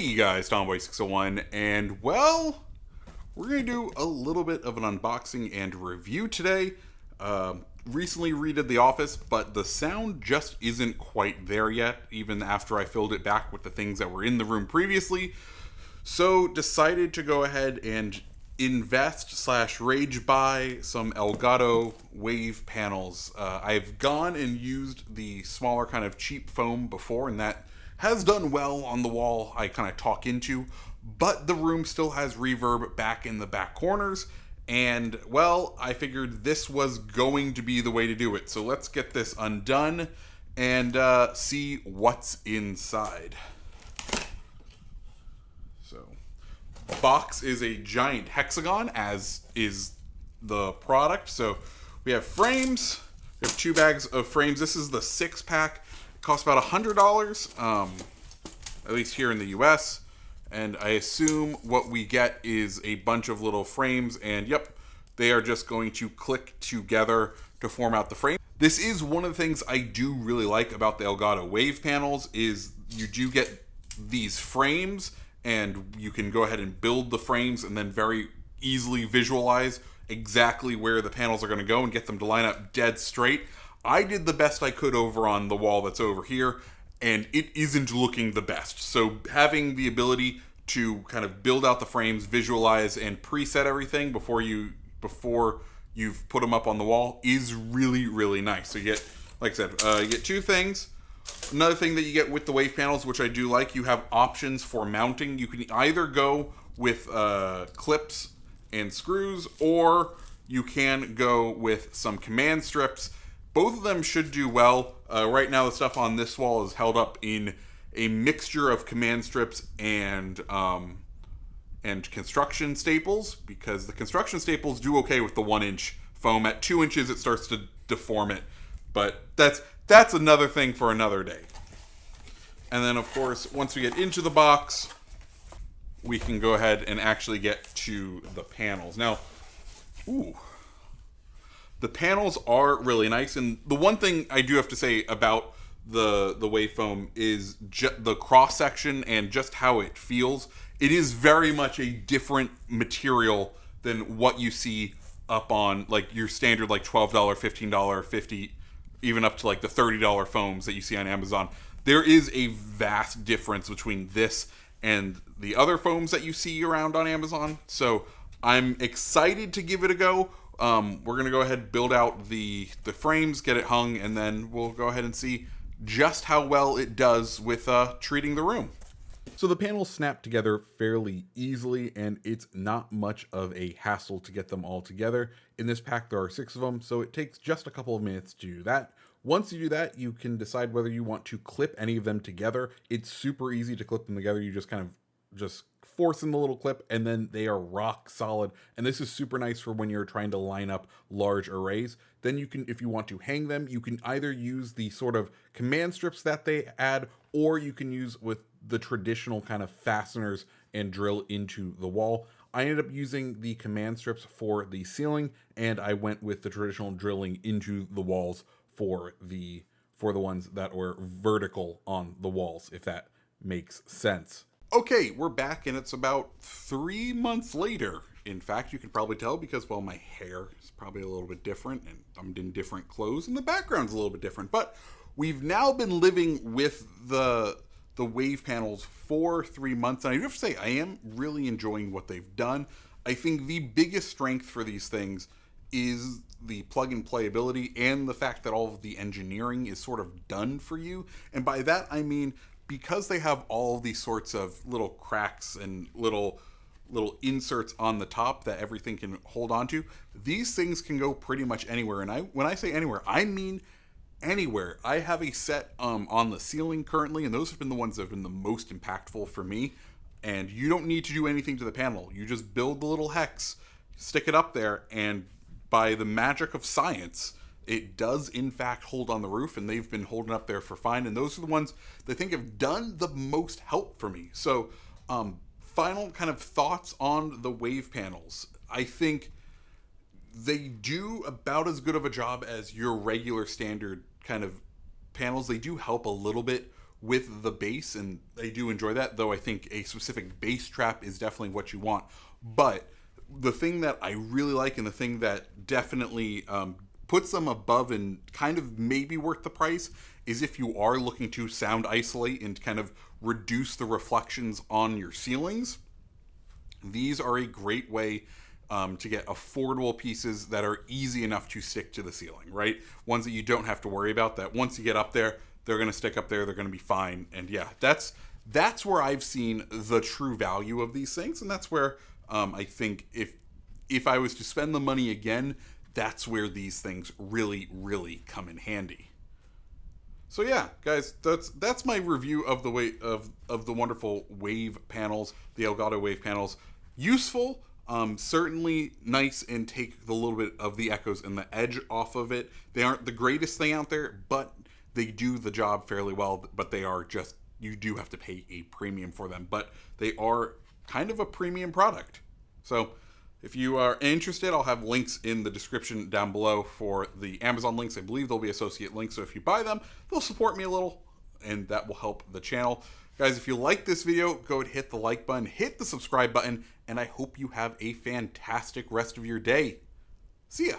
Hey guys, Tomboy601, and well, we're going to do a little bit of an unboxing and review today. Recently redid The Office, but the sound just isn't quite there yet, even after I filled it back with the things that were in the room previously. So decided to go ahead and invest slash rage buy some Elgato Wave Panels. I've gone and used the smaller kind of cheap foam before, and that has done well on the wall I kind of talk into, but the room still has reverb back in the back corners, and well, I figured this was going to be the way to do it. So let's get this undone and see what's inside. So, the box is a giant hexagon, as is the product. So we have frames. We have 2 bags of frames. This is the 6-pack. Costs about $100, at least here in the US, and I assume what we get is a bunch of little frames, and yep, they are just going to click together to form out the frame. This is one of the things I do really like about the Elgato Wave Panels, is you do get these frames, and you can go ahead and build the frames and then very easily visualize exactly where the panels are going to go and get them to line up dead straight. I did the best I could over on the wall that's over here, and it isn't looking the best. So having the ability to kind of build out the frames, visualize, and preset everything before you've put them up on the wall is really, really nice. So you get, like I said, you get 2 things. Another thing that you get with the Wave Panels, which I do like, you have options for mounting. You can either go with clips and screws, or you can go with some command strips. Both of them should do well. Right now, the stuff on this wall is held up in a mixture of command strips and construction staples, because the construction staples do okay with the 1-inch foam. At 2 inches, it starts to deform it, but that's another thing for another day. And then, of course, once we get into the box, we can go ahead and actually get to the panels. Now, the panels are really nice, and the one thing I do have to say about the wave foam is the cross section and just how it feels. It is very much a different material than what you see up on like your standard like $12, $15, $50, even up to like the $30 foams that you see on Amazon. There is a vast difference between this and the other foams that you see around on Amazon. So I'm excited to give it a go. We're going to go ahead and build out the frames, get it hung, and then we'll go ahead and see just how well it does with treating the room. So the panels snap together fairly easily, and it's not much of a hassle to get them all together. In this pack, there are 6 of them, so it takes just a couple of minutes to do that. Once you do that, you can decide whether you want to clip any of them together. It's super easy to clip them together. You just kind of force in the little clip, and then they are rock solid. And this is super nice for when you're trying to line up large arrays. Then you can, if you want to hang them, you can either use the sort of command strips that they add, or you can use with the traditional kind of fasteners and drill into the wall. I ended up using the command strips for the ceiling, and I went with the traditional drilling into the walls for the ones that were vertical on the walls, if that makes sense. Okay, we're back, and it's about 3 months later. In fact, you can probably tell because, well, my hair is probably a little bit different, and I'm in different clothes, and the background's a little bit different. But we've now been living with the Wave Panels for 3 months, and I do have to say, I am really enjoying what they've done. I think the biggest strength for these things is the plug-and-play ability and the fact that all of the engineering is sort of done for you. And by that, I mean, because they have all these sorts of little cracks and little inserts on the top that everything can hold on to, these things can go pretty much anywhere. And when I say anywhere, I mean anywhere. I have a set on the ceiling currently, and those have been the ones that have been the most impactful for me. And you don't need to do anything to the panel. You just build the little hex, stick it up there, and by the magic of science, it does in fact hold on the roof, and they've been holding up there for fine. And those are the ones that I think have done the most help for me. So final kind of thoughts on the Wave Panels. I think they do about as good of a job as your regular standard kind of panels. They do help a little bit with the bass, and I do enjoy that, though I think a specific bass trap is definitely what you want. But the thing that I really like, and the thing that definitely puts them above and kind of maybe worth the price, is if you are looking to sound isolate and kind of reduce the reflections on your ceilings. These are a great way to get affordable pieces that are easy enough to stick to the ceiling, right? Ones that you don't have to worry about, that once you get up there, they're going to stick up there, they're going to be fine. And yeah, that's where I've seen the true value of these things, and that's where I think if I was to spend the money again, that's where these things really, really come in handy. So yeah, guys, that's my review of the wonderful Wave panels, the Elgato Wave panels. Useful, certainly nice, and take the little bit of the echoes and the edge off of it. They aren't the greatest thing out there, but they do the job fairly well. But they are just, you do have to pay a premium for them, but they are kind of a premium product. So if you are interested, I'll have links in the description down below for the Amazon links. I believe there'll be associate links, so if you buy them, they'll support me a little, and that will help the channel. Guys, if you like this video, go ahead and hit the like button, hit the subscribe button, and I hope you have a fantastic rest of your day. See ya!